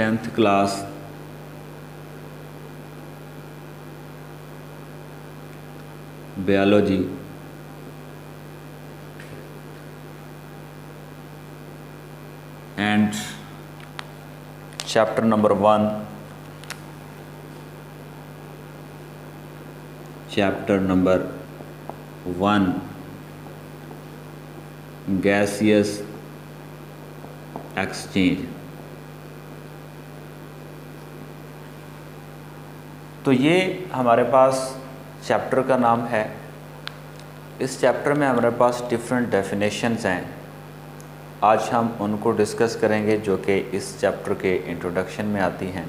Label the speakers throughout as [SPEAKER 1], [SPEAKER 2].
[SPEAKER 1] 10th class biology and chapter number 1, gaseous exchange। तो ये हमारे पास चैप्टर का नाम है। इस चैप्टर में हमारे पास डिफरेंट डेफिनेशंस हैं। आज हम उनको डिस्कस करेंगे जो कि इस चैप्टर के इंट्रोडक्शन में आती हैं।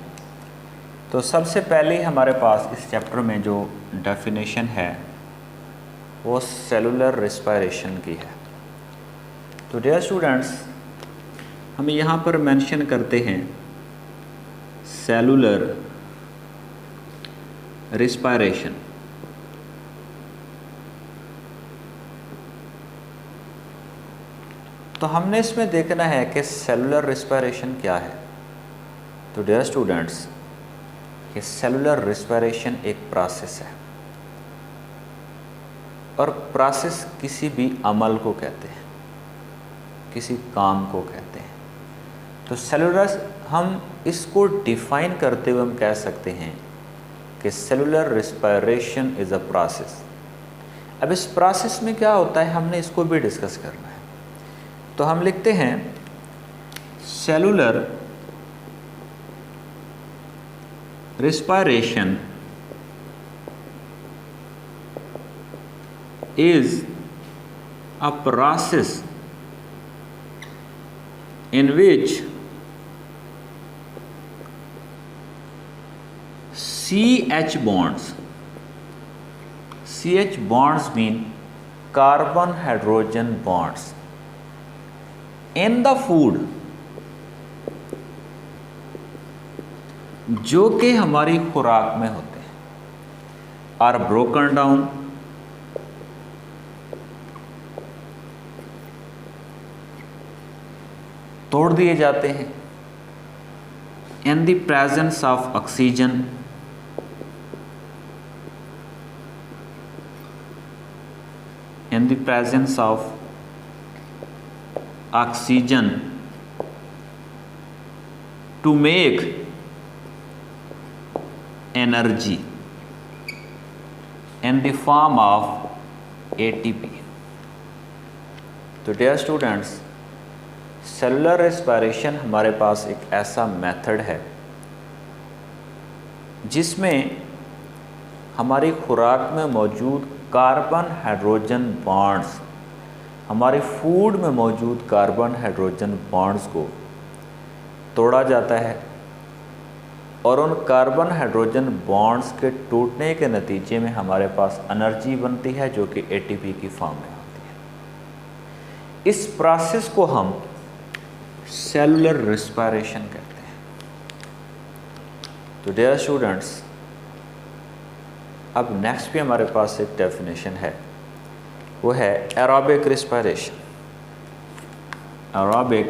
[SPEAKER 1] तो सबसे पहले हमारे पास इस चैप्टर में जो डेफिनेशन है वो सेलुलर रेस्पिरेशन की है। तो डियर स्टूडेंट्स, हम यहाँ पर मेंशन करते हैं सेलुलर रेस्पिरेशन। तो हमने इसमें देखना है कि सेलुलर रेस्पिरेशन क्या है। तो डियर स्टूडेंट्स, ये सेलुलर रेस्पिरेशन एक प्रोसेस है और प्रोसेस किसी भी अमल को कहते हैं, किसी काम को कहते हैं। तो सेलुलर, हम इसको डिफाइन करते हुए हम कह सकते हैं कि cellular respiration is a process. अब इस प्रोसेस में क्या होता है, हमने इसको भी डिस्कस करना है। तो हम लिखते हैं cellular respiration is a process in which CH bonds mean carbon hydrogen bonds in the food, जो कि हमारी खुराक में होते हैं, आर ब्रोकन डाउन तोड़ दिए जाते हैं इन the presence of oxygen, in the presence of oxygen to make energy in the form of ATP। तो डियर स्टूडेंट्स, सेलुलर रेस्पिरेशन हमारे पास एक ऐसा मेथड है जिसमें हमारी खुराक में मौजूद कार्बन हाइड्रोजन बॉन्ड्स, हमारे फूड में मौजूद कार्बन हाइड्रोजन बॉन्ड्स को तोड़ा जाता है और उन कार्बन हाइड्रोजन बॉन्ड्स के टूटने के नतीजे में हमारे पास एनर्जी बनती है जो कि एटीपी की फॉर्म में होती है। इस प्रोसेस को हम सेलुलर रेस्पिरेशन कहते हैं। तो डियर स्टूडेंट्स, अब नेक्स्ट भी हमारे पास एक डेफिनेशन है, वो है एरोबिक रेस्पिरेशन। Aerobic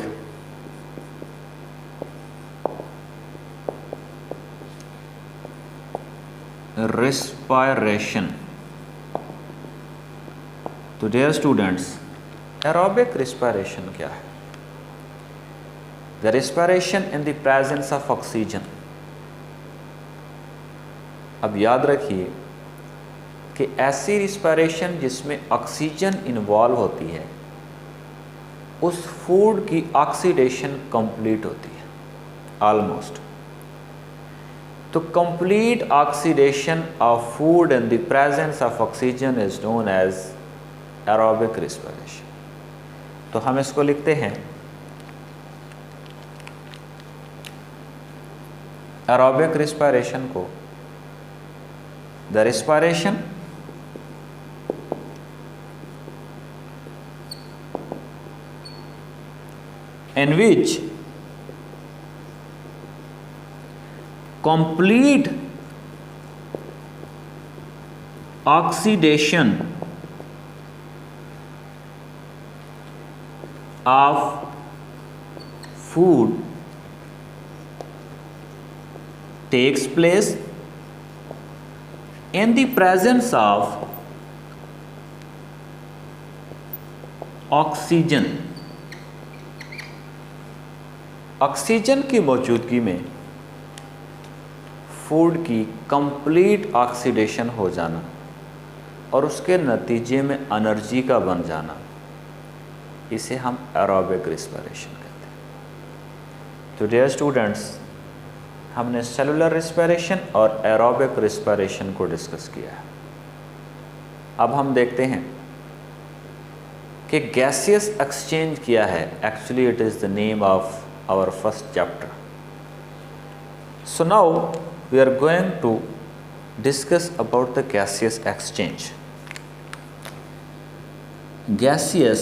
[SPEAKER 1] respiration. तो डियर स्टूडेंट्स, एरोबिक रेस्पिरेशन क्या है? The respiration in the presence of oxygen. अब याद रखिए कि ऐसी रिस्पिरेशन जिसमें ऑक्सीजन इन्वॉल्व होती है, उस फूड की ऑक्सीडेशन कंप्लीट होती है ऑलमोस्ट। तो complete oxidation of food in the presence of oxygen is known as aerobic respiration. तो हम इसको लिखते हैं एरोबिक रेस्पिरेशन को, the respiration in which complete oxidation of food takes place in the presence of oxygen. Oxygen की मौजूदगी में food की कंप्लीट ऑक्सीडेशन हो जाना और उसके नतीजे में एनर्जी का बन जाना, इसे हम एरोबिक रिस्पिरेशन कहते हैं। तो डियर स्टूडेंट्स, हमने सेलुलर रिस्पिरेशन और एरोबिक रिस्पिरेशन को डिस्कस किया है। अब हम देखते हैं कि गैसियस एक्सचेंज क्या है। Actually it is the name of our first chapter. So now we are going to discuss about the gaseous exchange. Gaseous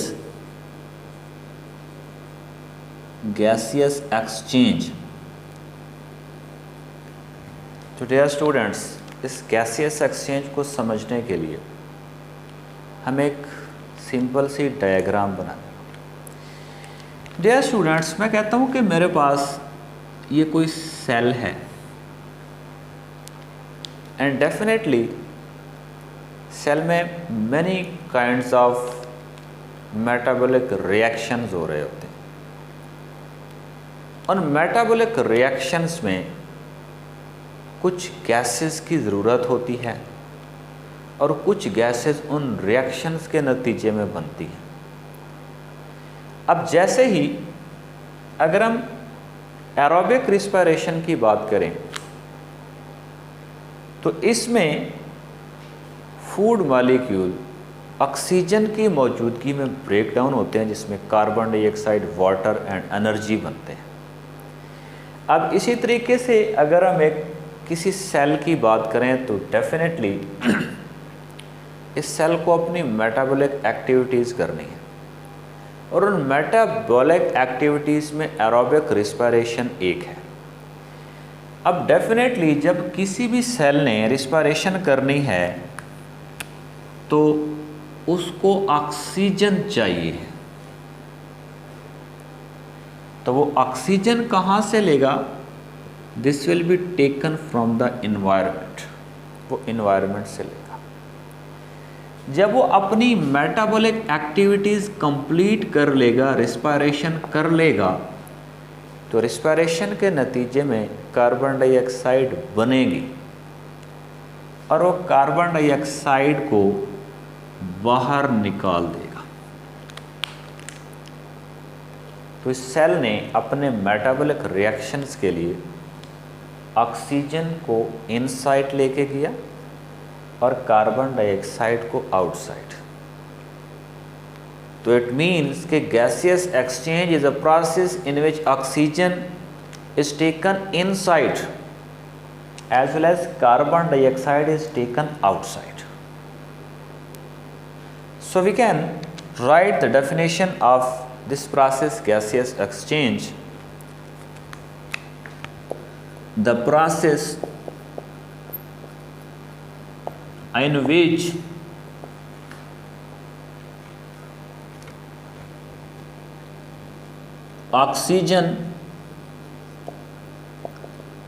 [SPEAKER 1] exchange. तो डियर स्टूडेंट्स, इस गैसियस एक्सचेंज को समझने के लिए हम एक सिंपल सी डायग्राम बना दें। डियर स्टूडेंट्स, मैं कहता हूँ कि मेरे पास ये कोई सेल है एंड डेफिनेटली सेल में many kinds of metabolic reactions हो रहे होते हैं। उन मेटाबॉलिक रिएक्शंस में कुछ गैसेस की ज़रूरत होती है और कुछ गैसेस उन रिएक्शंस के नतीजे में बनती हैं। अब जैसे ही अगर हम एरोबिक रिस्पिरेशन की बात करें तो इसमें फूड मॉलिक्यूल ऑक्सीजन की मौजूदगी में ब्रेक डाउन होते हैं, जिसमें carbon dioxide, water and energy बनते हैं। अब इसी तरीके से अगर हम एक किसी सेल की बात करें तो डेफिनेटली इस सेल को अपनी मेटाबॉलिक एक्टिविटीज़ करनी है और उन मेटाबॉलिक एक्टिविटीज़ में एरोबिक रिस्पिरेशन एक है। अब डेफिनेटली जब किसी भी सेल ने रिस्पिरेशन करनी है तो उसको ऑक्सीजन चाहिए, तो वो ऑक्सीजन कहाँ से लेगा? This will be taken from the environment, वो इन्वायरमेंट से लेगा। जब वो अपनी मेटाबॉलिक एक्टिविटीज़ कंप्लीट कर लेगा, रिस्पिरेशन कर लेगा, तो रिस्पिरेशन के नतीजे में कार्बन डाइऑक्साइड बनेगी और वो कार्बन डाइऑक्साइड को बाहर निकाल देगा। तो इस सेल ने अपने मेटाबॉलिक रिएक्शंस के लिए ऑक्सीजन को इनसाइड लेके गया और कार्बन डाइऑक्साइड को आउटसाइड। तो इट मीन्स कि gaseous exchange is a process in which oxygen is taken inside as well as carbon dioxide is taken outside. So we can write the definition of this process, gaseous exchange. The process in which oxygen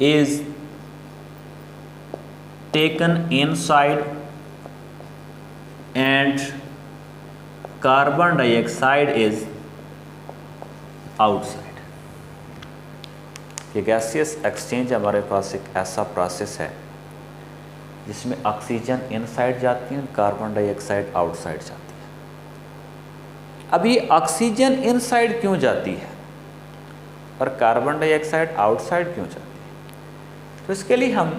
[SPEAKER 1] is taken inside and carbon dioxide is outside. ये gaseous exchange हमारे पास एक ऐसा process है जिसमें oxygen inside जाती है, carbon dioxide outside जाती है। अब ये ऑक्सीजन इनसाइड क्यों जाती है और कार्बन डाइऑक्साइड आउटसाइड क्यों जाती है? तो इसके लिए हम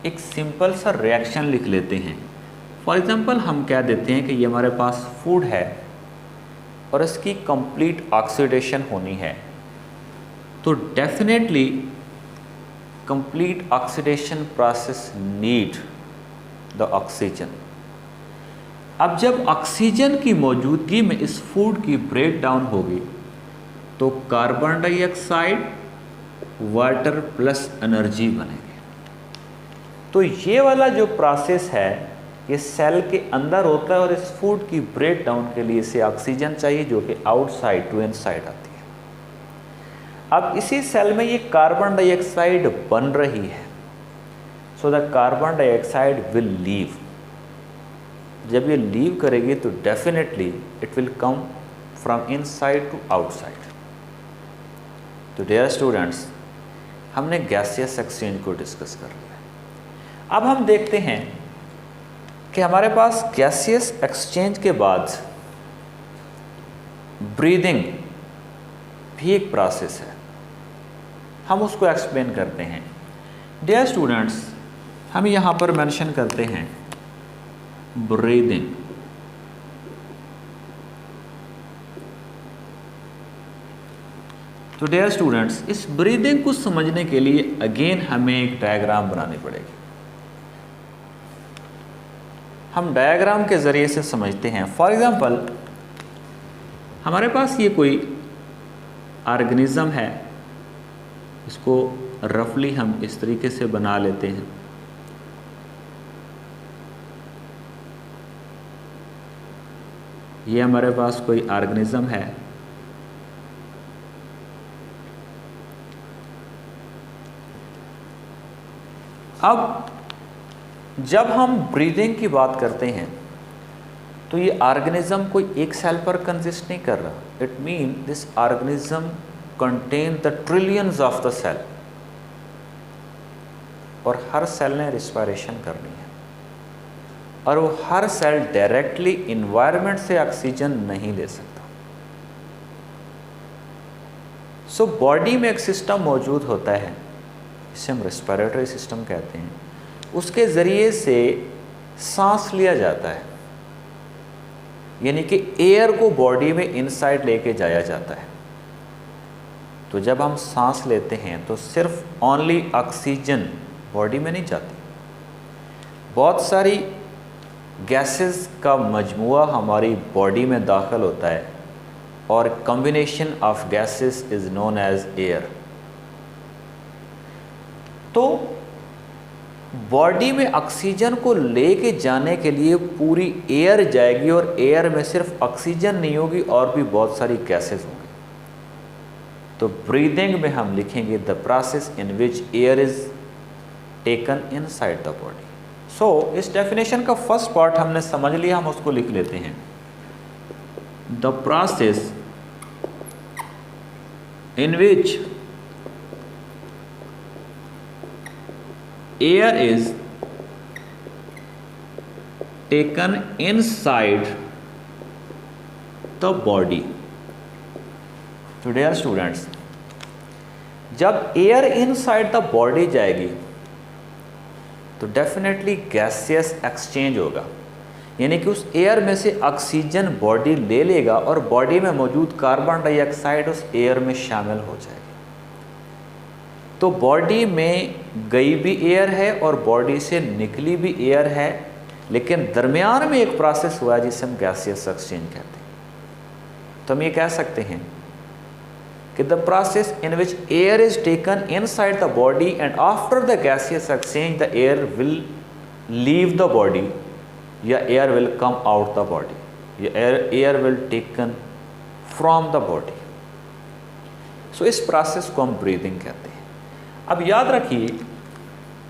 [SPEAKER 1] एक सिंपल सा रिएक्शन लिख लेते हैं। फॉर एग्जांपल हम कह देते हैं कि ये हमारे पास फूड है और इसकी कंप्लीट ऑक्सीडेशन होनी है, तो definitely complete oxidation process need the oxygen. अब जब ऑक्सीजन की मौजूदगी में इस फूड की ब्रेक डाउन होगी तो carbon dioxide, water plus energy बनेगी। तो ये वाला जो प्रोसेस है ये सेल के अंदर होता है और इस फूड की ब्रेक डाउन के लिए इसे ऑक्सीजन चाहिए जो कि आउटसाइड टू इनसाइड आती है। अब इसी सेल में ये कार्बन डाइऑक्साइड बन रही है so the carbon dioxide will leave. जब ये लीव करेगी तो definitely it will come from inside to outside. तो डियर स्टूडेंट्स, हमने गैसियस एक्सचेंज को डिस्कस कर लिया। अब हम देखते हैं कि हमारे पास गैसियस एक्सचेंज के बाद ब्रीदिंग भी एक प्रोसेस है, हम उसको एक्सप्लेन करते हैं। डियर स्टूडेंट्स, हम यहाँ पर मेंशन करते हैं ब्रीदिंग। तो डियर स्टूडेंट्स, इस ब्रीदिंग को समझने के लिए अगेन हमें एक डायग्राम बनानी पड़ेगी। हम डायग्राम के ज़रिए से समझते हैं। फॉर एग्जांपल, हमारे पास ये कोई ऑर्गेनिज्म है, इसको रफली हम इस तरीके से बना लेते हैं। ये हमारे पास कोई ऑर्गेनिज्म है। अब जब हम ब्रीदिंग की बात करते हैं तो ये ऑर्गेनिज्म कोई एक सेल पर कंसिस्ट नहीं कर रहा। It mean this organism contain the trillions of the cell, और हर सेल ने रिस्पायरेशन करनी है, और वो हर सेल डायरेक्टली इन्वायरमेंट से ऑक्सीजन नहीं ले सकता। सो बॉडी में एक सिस्टम मौजूद होता है, इसे हम रेस्पिरेटरी सिस्टम कहते हैं। उसके ज़रिए से सांस लिया जाता है, यानी कि एयर को बॉडी में इनसाइड लेके जाया जाता है। तो जब हम सांस लेते हैं तो सिर्फ ओनली ऑक्सीजन बॉडी में नहीं जाती, बहुत सारी गैसेस का मजमुआ हमारी बॉडी में दाखिल होता है, और combination of gases is known as air. तो बॉडी में ऑक्सीजन को लेके जाने के लिए पूरी एयर जाएगी, और एयर में सिर्फ ऑक्सीजन नहीं होगी, और भी बहुत सारी गैसेस होंगी। तो ब्रीदिंग में हम लिखेंगे the process in which air is taken inside the body. So इस डेफिनेशन का फर्स्ट पार्ट हमने समझ लिया, हम उसको लिख लेते हैं। The process in which air is taken inside the body। तो डियर स्टूडेंट्स, जब एयर इनसाइड द बॉडी जाएगी तो डेफिनेटली गैसियस एक्सचेंज होगा, यानी कि उस एयर में से ऑक्सीजन बॉडी ले लेगा और बॉडी में मौजूद कार्बन डाइऑक्साइड उस एयर में शामिल हो जाएगी। तो बॉडी में गई भी एयर है और बॉडी से निकली भी एयर है, लेकिन दरमियान में एक प्रोसेस हुआ है जिसे हम गैसियस एक्सचेंज कहते हैं। तो हम ये कह सकते हैं कि the process in which air is taken inside the body and after the gaseous exchange the air will leave the body, या air will come out the body, या air will taken from the body. So इस process को हम breathing कहते हैं। अब याद रखिए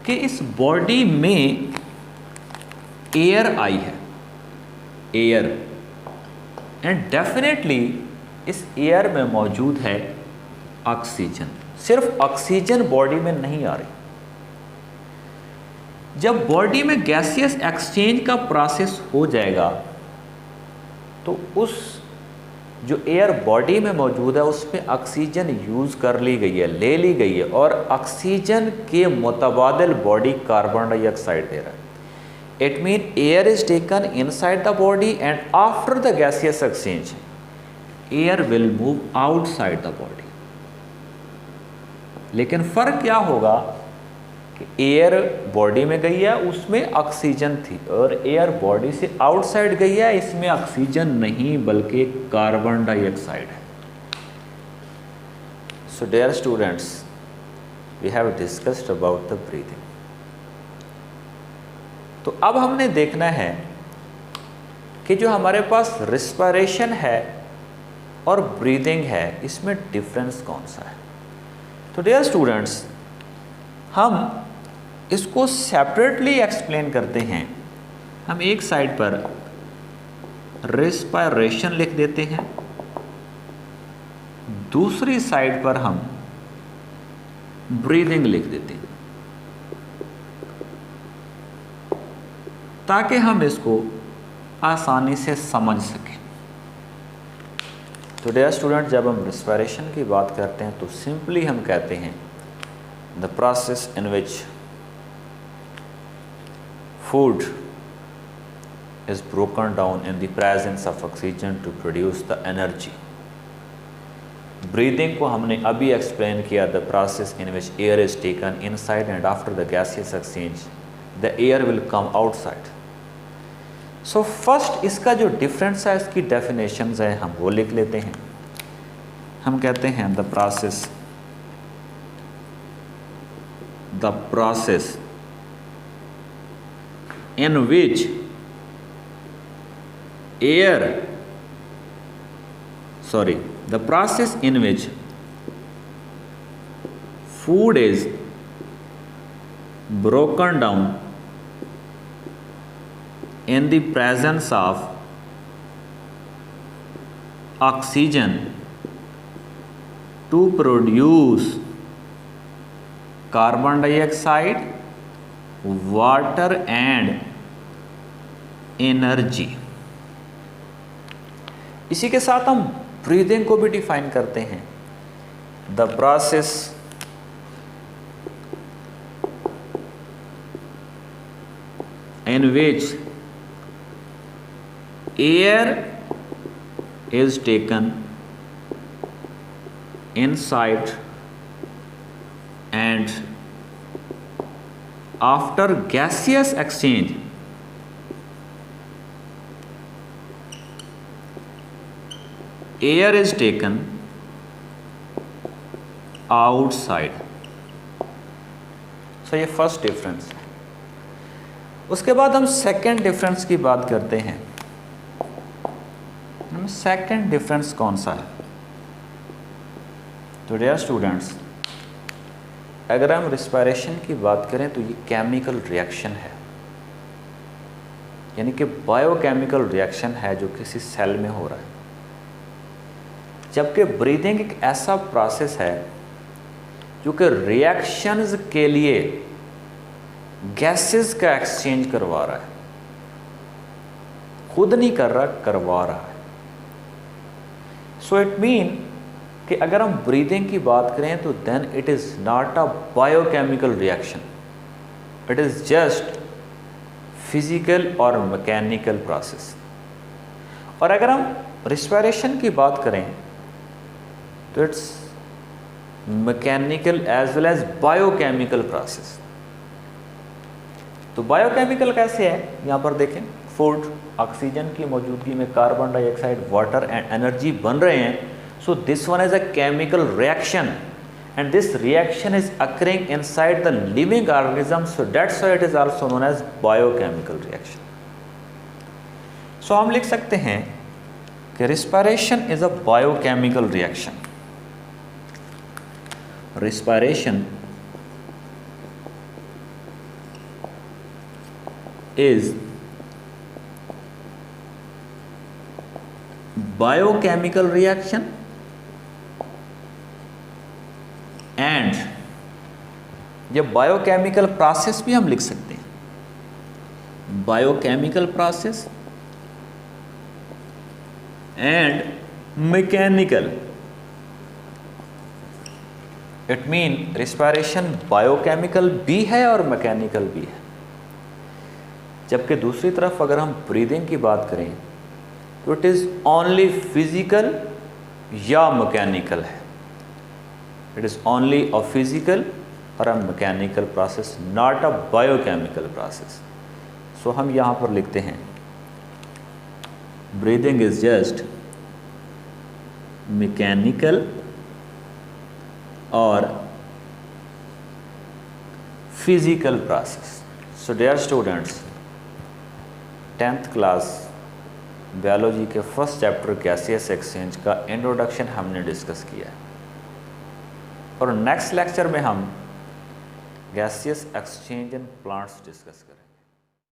[SPEAKER 1] कि इस बॉडी में एयर आई है, एयर, एंड डेफिनेटली इस एयर में मौजूद है ऑक्सीजन। सिर्फ ऑक्सीजन बॉडी में नहीं आ रही। जब बॉडी में गैसियस एक्सचेंज का प्रोसेस हो जाएगा तो उस जो एयर बॉडी में मौजूद है उसमें ऑक्सीजन यूज़ कर ली गई है, ले ली गई है, और ऑक्सीजन के मुतबादिल बॉडी कार्बन डाइऑक्साइड दे रहा है। It mean air is taken inside the body and after the gaseous exchange air will move outside the body. लेकिन फ़र्क क्या होगा कि एयर बॉडी में गई है, उसमें ऑक्सीजन थी, और एयर बॉडी से आउटसाइड गई है, इसमें ऑक्सीजन नहीं बल्कि कार्बन डाइऑक्साइड है। So dear students, we have discussed about the breathing. तो अब हमने देखना है कि जो हमारे पास रिस्पायरेशन है और ब्रीदिंग है, इसमें डिफरेंस कौन सा है। तो डियर स्टूडेंट्स, हम इसको सेपरेटली एक्सप्लेन करते हैं। हम एक साइड पर रेस्पिरेशन लिख देते हैं, दूसरी साइड पर हम ब्रीदिंग लिख देते हैं, ताकि हम इसको आसानी से समझ सकें। तो डियर स्टूडेंट, जब हम रेस्पिरेशन की बात करते हैं तो सिंपली हम कहते हैं the process in which food is broken down in the presence of oxygen to produce the energy. Breathing को हमने अभी एक्सप्लेन किया, the process in which air is taken inside and after the gaseous exchange the air will come outside. So first इसका जो difference है, इसकी definitions है, हम वो लिख लेते हैं। हम कहते हैं the process in which the process in which food is broken down in the presence of oxygen to produce carbon dioxide, water and energy। इसी के साथ हम ब्रीदिंग को भी डिफाइन करते हैं। The process in which air is taken inside and after gaseous exchange air is taken outside। So ये first difference. उसके बाद हम सेकंड डिफरेंस की बात करते हैं। सेकंड डिफरेंस कौन सा है? तो डियर स्टूडेंट्स, अगर हम रिस्पायरेशन की बात करें तो ये केमिकल रिएक्शन है, यानी कि बायोकेमिकल रिएक्शन है जो किसी सेल में हो रहा है। जबकि ब्रीदिंग एक ऐसा प्रोसेस है जो कि रिएक्शंस के लिए गैसेस का एक्सचेंज करवा रहा है, खुद नहीं कर रहा, करवा रहा है। सो इट मीन कि अगर हम ब्रीदिंग की बात करें तो then it is not a biochemical reaction, it is just physical और मैकेनिकल प्रोसेस। और अगर हम रिस्पायरेशन की बात करें तो it's mechanical as well as biochemical process. तो बायोकेमिकल कैसे है, यहाँ पर देखें, फूड, ऑक्सीजन की मौजूदगी में carbon dioxide, water and energy बन रहे हैं। So this one is a chemical reaction and this reaction is occurring inside the living organism, so that's why it is also known as biochemical reaction. So हम लिख सकते हैं कि respiration is a biochemical reaction. Respiration is biochemical reaction and ये biochemical process भी हम लिख सकते हैं, biochemical process and mechanical. It mean respiration biochemical भी है और मैकेनिकल भी है। जबकि दूसरी तरफ अगर हम ब्रीदिंग की बात करें तो इट इज़ ओनली फिजिकल या मैकेनिकल है, it is only a physical और a mechanical process, not a biochemical process. So हम यहाँ पर लिखते हैं ब्रीदिंग इज जस्ट मैकेनिकल और physical process. So dear students, 10th class biology के फर्स्ट चैप्टर गैसियस एक्सचेंज का इंट्रोडक्शन हमने डिस्कस किया है और नेक्स्ट लेक्चर में हम gaseous exchange in plants discuss करें।